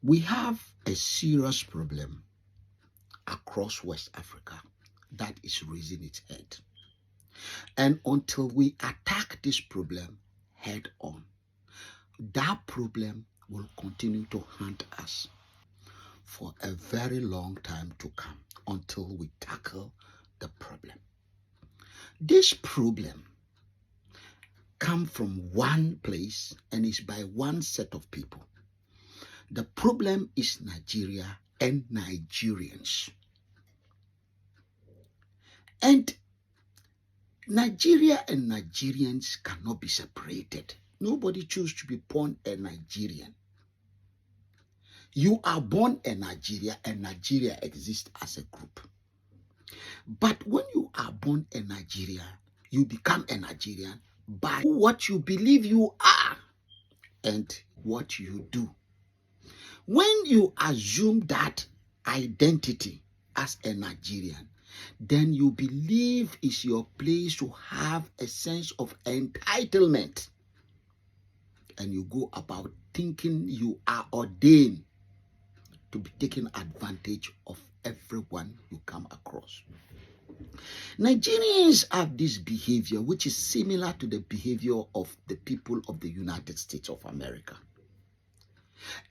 We have a serious problem across West Africa that is raising its head. And until we attack this problem head on, that problem will continue to haunt us for a very long time to come until we tackle the problem. This problem comes from one place and is by one set of people. The problem is Nigeria and Nigerians. And Nigeria and Nigerians cannot be separated. Nobody chooses to be born a Nigerian. You are born a Nigeria and Nigeria exists as a group. But when you are born a Nigeria, you become a Nigerian by what you believe you are and what you do. When you assume that identity as a Nigerian, then you believe it's your place to have a sense of entitlement. And you go about thinking you are ordained to be taking advantage of everyone you come across. Nigerians have this behavior which is similar to the behavior of the people of the United States of America.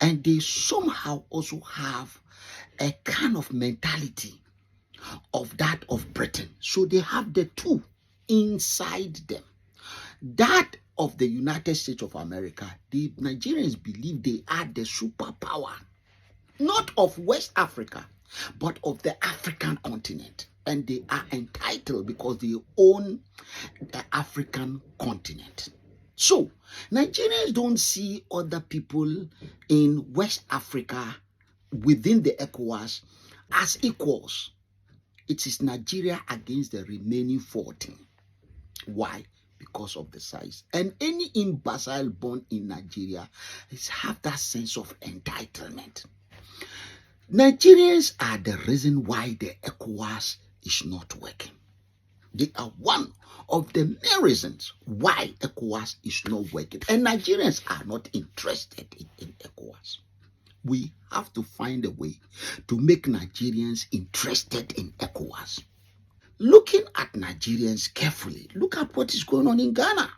And they somehow also have a kind of mentality of that of Britain. So they have the two inside them. That of the United States of America, the Nigerians believe they are the superpower, not of West Africa, but of the African continent. And they are entitled because they own the African continent. So, Nigerians don't see other people in West Africa within the ECOWAS as equals. It is Nigeria against the remaining 14. Why? Because of the size. And any imbecile born in Nigeria have that sense of entitlement. Nigerians are the reason why the ECOWAS is not working. They are one of the main reasons why ECOWAS is not working. And Nigerians are not interested in ECOWAS. We have to find a way to make Nigerians interested in ECOWAS. Looking at Nigerians carefully, look at what is going on in Ghana.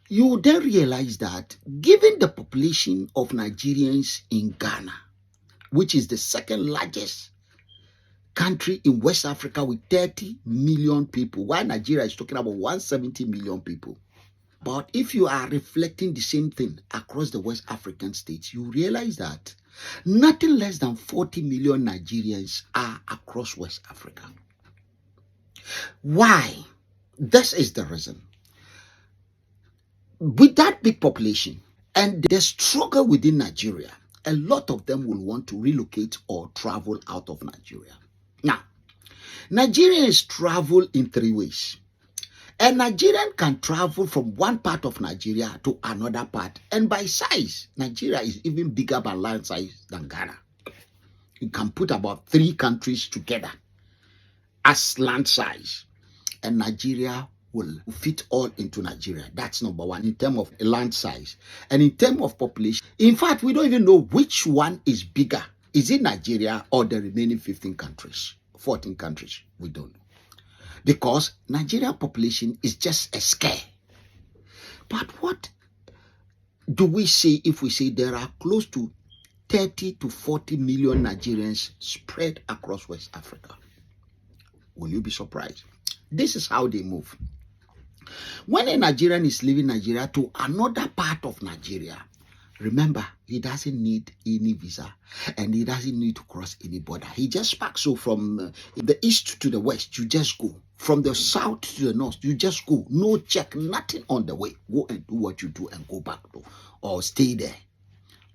You then realize that given the population of Nigerians in Ghana, which is the second largest country in West Africa with 30 million people, while Nigeria is talking about 170 million people. But if you are reflecting the same thing across the West African states, you realize that nothing less than 40 million Nigerians are across West Africa. Why? This is the reason. With that big population and the struggle within Nigeria, a lot of them will want to relocate or travel out of Nigeria. Now, Nigerians travel in three ways. A Nigerian can travel from one part of Nigeria to another part. And by size, Nigeria is even bigger by land size than Ghana. You can put about 3 countries together as land size. And Nigeria will fit all into Nigeria. That's number one in terms of land size. And in terms of population, in fact, we don't even know which one is bigger. Is it Nigeria or the remaining 14 countries? We don't know. Because Nigerian population is just a scare. But what do we say if we say there are close to 30 to 40 million Nigerians spread across West Africa? Will you be surprised? This is how they move. When a Nigerian is leaving Nigeria to another part of Nigeria, remember, he doesn't need any visa and he doesn't need to cross any border. He just packs. So from the east to the west, you just go. From the south to the north, you just go. No check, nothing on the way. Go and do what you do and go back to or stay there.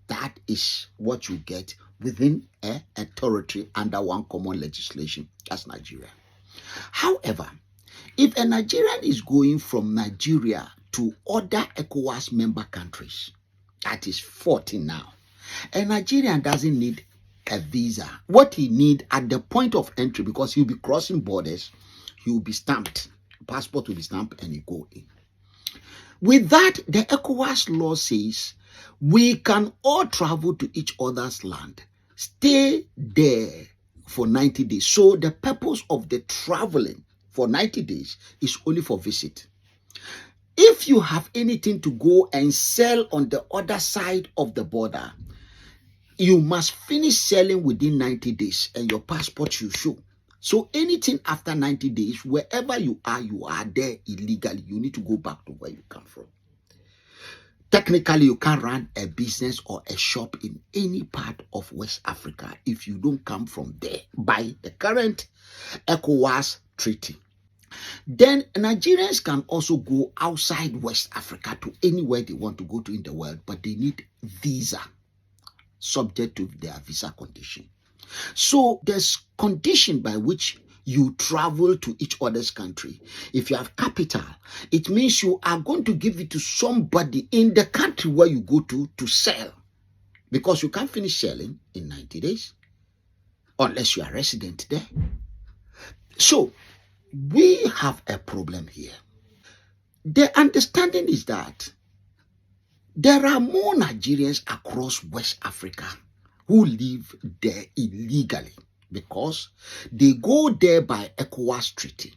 That is what you get within a territory under one common legislation. That's Nigeria. However, if a Nigerian is going from Nigeria to other ECOWAS member countries, that is 14 now, a Nigerian doesn't need a visa. What he needs at the point of entry, because he'll be crossing borders, he will be stamped. Passport will be stamped and you go in. With that, the ECOWAS law says We can all travel to each other's land, stay there for 90 days. So the purpose of the traveling for 90 days is only for visit. If you have anything to go and sell on the other side of the border, you must finish selling within 90 days and your passport should show. So anything after 90 days, wherever you are there illegally. You need to go back to where you come from. Technically, you can't run a business or a shop in any part of West Africa if you don't come from there by the current ECOWAS treaty. Then Nigerians can also go outside West Africa to anywhere they want to go to in the world, but they need visa, subject to their visa condition. So there's condition by which you travel to each other's country. If you have capital, it means you are going to give it to somebody in the country where you go to sell, because you can't finish selling in 90 days unless you are resident there. So we have a problem here. The understanding is that there are more Nigerians across West Africa who live there illegally because they go there by ECOWAS treaty.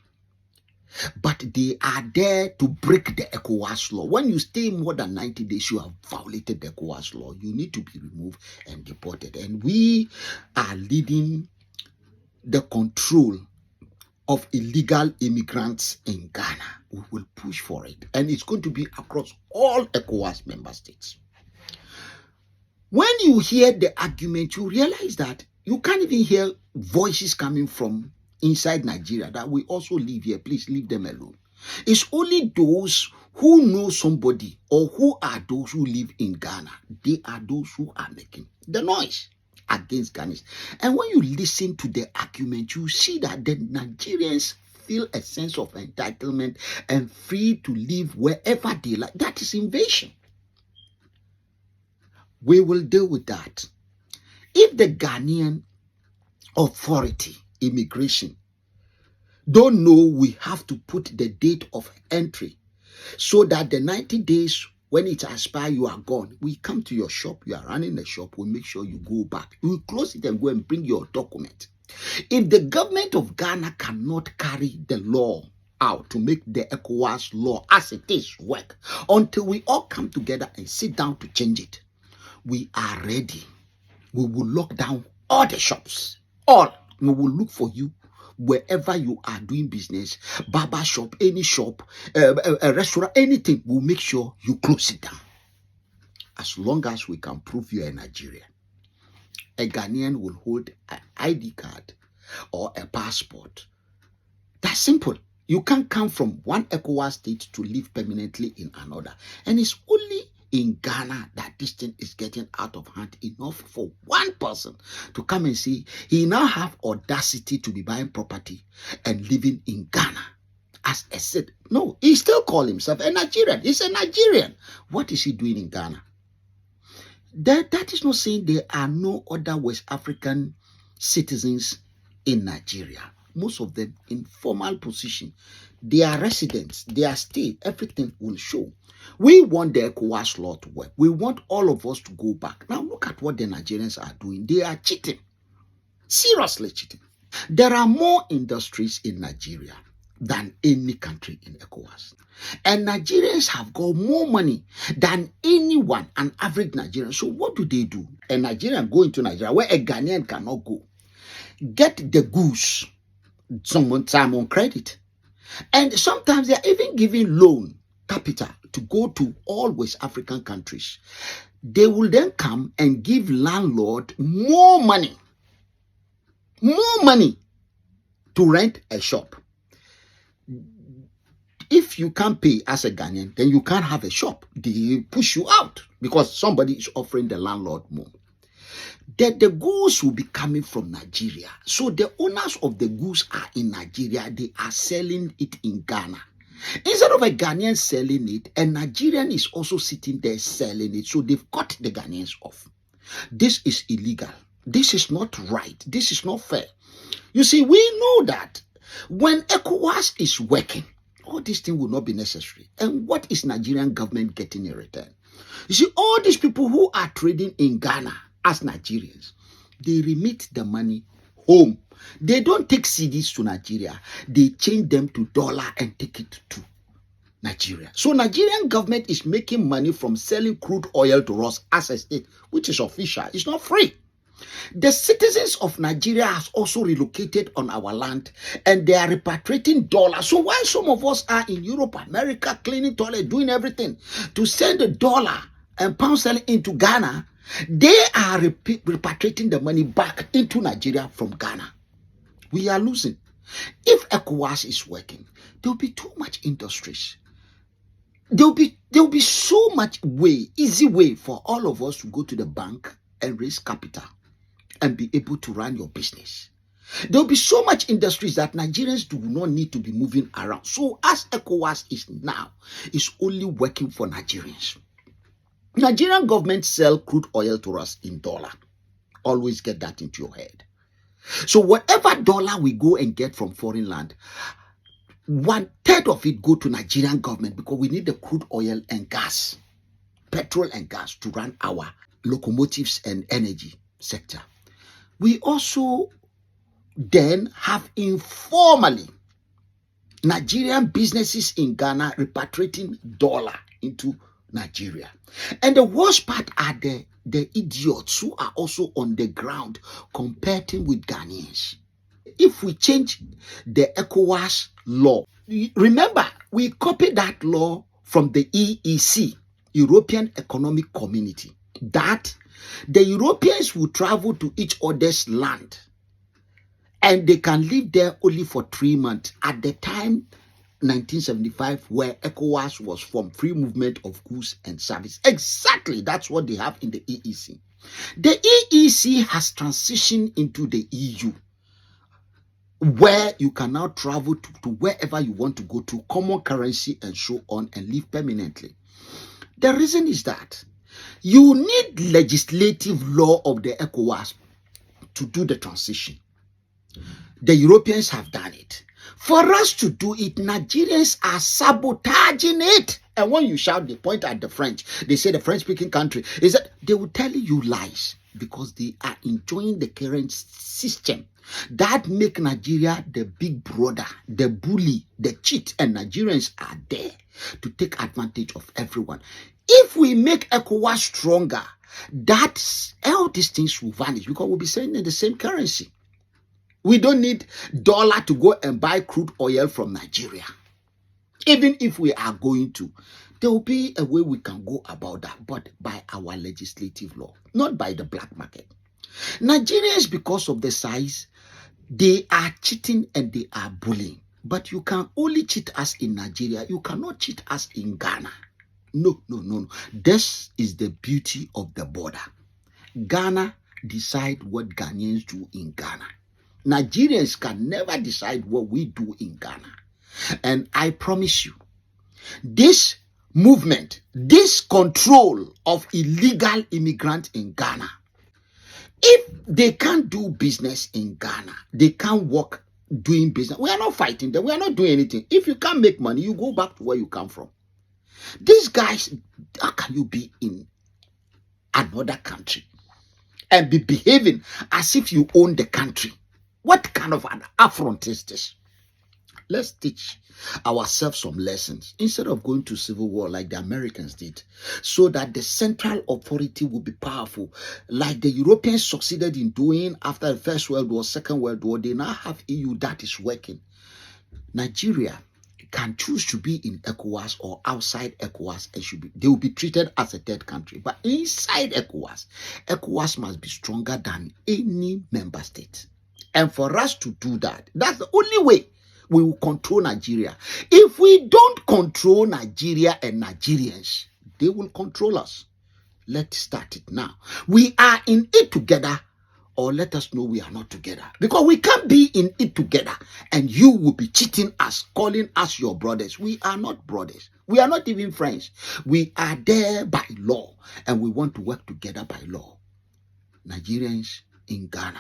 But they are there to break the ECOWAS law. When you stay more than 90 days, you have violated the ECOWAS law. You need to be removed and deported. And we are leading the control of illegal immigrants in Ghana. We will push for it. And it's going to be across all ECOWAS member states. When you hear the argument, you realize that you can't even hear voices coming from inside Nigeria that we also live here. Please leave them alone. It's only those who know somebody or who are those who live in Ghana. They are those who are making the noise against Ghanaians. And when you listen to the argument, you see that the Nigerians feel a sense of entitlement and free to live wherever they like. That is invasion. We will deal with that. If the Ghanaian authority, immigration, don't know, we have to put the date of entry so that the 90 days, when it expires, you are gone. We come to your shop, you are running the shop, we make sure you go back. We close it and go and bring your document. If the government of Ghana cannot carry the law out to make the ECOWAS law as it is work, until we all come together and sit down to change it, we are ready. We will lock down all the shops. All. We will look for you wherever you are doing business, barber shop, any shop, a restaurant, anything. We'll make sure you close it down. As long as we can prove you are a Nigerian. A Ghanaian will hold an ID card or a passport. That's simple. You can't come from one ECOWAS state to live permanently in another. And it's only in Ghana that this thing is getting out of hand enough for one person to come and say he now have audacity to be buying property and living in Ghana. As I said, no, he still call himself a Nigerian. He's a Nigerian. What is he doing in Ghana? That is not saying there are no other West African citizens in Nigeria. Most of them in formal position. They are residents, they are stay, everything will show. We want the ECOWAS law to work. We want all of us to go back. Now look at what the Nigerians are doing. They are cheating. Seriously cheating. There are more industries in Nigeria than any country in ECOWAS. And Nigerians have got more money than anyone, an average Nigerian. So what do? A Nigerian go into Nigeria where a Ghanaian cannot go. Get the goods, some on credit. And sometimes they are even giving loan capital to go to all West African countries. They will then come and give landlord more money to rent a shop. If you can't pay as a Ghanaian, then you can't have a shop. They push you out because somebody is offering the landlord more. That the goods will be coming from Nigeria. So the owners of the goods are in Nigeria. They are selling it in Ghana. Instead of a Ghanaian selling it, a Nigerian is also sitting there selling it. So they've cut the Ghanaians off. This is illegal. This is not right. This is not fair. You see, we know that when ECOWAS is working, all this thing will not be necessary. And what is Nigerian government getting in return? You see, all these people who are trading in Ghana as Nigerians, they remit the money home. They don't take CDs to Nigeria. They change them to dollar and take it to Nigeria. So Nigerian government is making money from selling crude oil to us as a state, which is official. It's not free. The citizens of Nigeria has also relocated on our land and they are repatriating dollars. So while some of us are in Europe, America, cleaning toilet, doing everything to send the dollar and pound sterling into Ghana, they are repatriating the money back into Nigeria from Ghana. We are losing. If ECOWAS is working, there will be too much industries. There will be so much easy way for all of us to go to the bank and raise capital and be able to run your business. There will be so much industries that Nigerians do not need to be moving around. So as ECOWAS is now, it's only working for Nigerians. Nigerian government sell crude oil to us in dollar. Always get that into your head. So whatever dollar we go and get from foreign land, 1/3 of it go to Nigerian government because we need the crude oil and gas, petrol and gas to run our locomotives and energy sector. We also then have informally Nigerian businesses in Ghana repatriating dollar into Nigeria. And the worst part are the idiots who are also on the ground competing with Ghanaians. If we change the ECOWAS law, remember, we copied that law from the EEC, European Economic Community, that the Europeans will travel to each other's land and they can live there only for 3 months. At the time, 1975, where ECOWAS was formed, free movement of goods and service. Exactly, that's what they have in the EEC. The EEC has transitioned into the EU, where you can now travel to wherever you want to go to, common currency and so on, and live permanently. The reason is that you need legislative law of the ECOWAS to do the transition. The Europeans have done it. For us to do it, Nigerians are sabotaging it. And when you shout, they point at the French. They say the French-speaking country is that they will tell you lies because they are enjoying the current system that make Nigeria the big brother, the bully, the cheat, and Nigerians are there to take advantage of everyone. If we make ECOWAS stronger, all these things will vanish because we'll be selling in the same currency. We don't need dollar to go and buy crude oil from Nigeria. Even if we are going to, there will be a way we can go about that, but by our legislative law, not by the black market. Nigerians, because of the size, they are cheating and they are bullying. But you can only cheat us in Nigeria. You cannot cheat us in Ghana. No. This is the beauty of the border. Ghana decide what Ghanaians do in Ghana. Nigerians can never decide what we do in Ghana. And I promise you, this movement, this control of illegal immigrants in Ghana, if they can't do business in Ghana, they can't work doing business. We are not fighting them. We are not doing anything. If you can't make money, you go back to where you come from. These guys, how can you be in another country and be behaving as if you own the country? What kind of an affront is this? Let's teach ourselves some lessons instead of going to civil war like the Americans did, so that the central authority will be powerful, like the Europeans succeeded in doing after the First World War, Second World War. They now have EU that is working. Nigeria can choose to be in ECOWAS or outside ECOWAS, and they will be treated as a third country. But inside ECOWAS, ECOWAS must be stronger than any member state. And for us to do that, that's the only way we will control Nigeria. If we don't control Nigeria and Nigerians, they will control us. Let's start it now. We are in it together, or let us know we are not together. Because we can't be in it together and you will be cheating us, calling us your brothers. We are not brothers. We are not even friends. We are there by law and we want to work together by law. Nigerians in Ghana,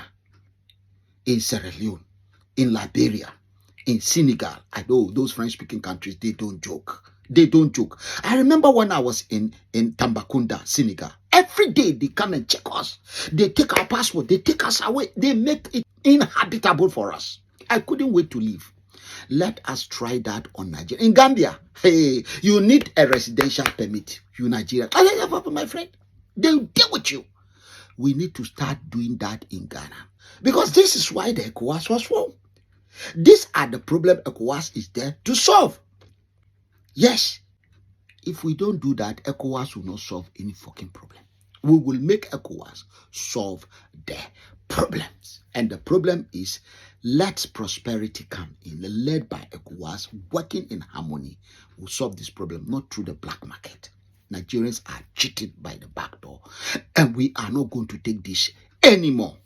in Sierra Leone, in Liberia, in Senegal. I know those French-speaking countries, they don't joke. They don't joke. I remember when I was in Tambacounda, Senegal. Every day they come and check us. They take our passport. They take us away. They make it inhabitable for us. I couldn't wait to leave. Let us try that on Nigeria. In Gambia, hey, you need a residential permit. You Nigeria. My friend, they'll deal with you. We need to start doing that in Ghana. Because this is why the ECOWAS was formed. These are the problem ECOWAS is there to solve. Yes, if we don't do that, ECOWAS will not solve any fucking problem. We will make ECOWAS solve their problems. And the problem is, let prosperity come in, led by ECOWAS, working in harmony, will solve this problem, not through the black market. Nigerians are cheated by the back door, and we are not going to take this anymore.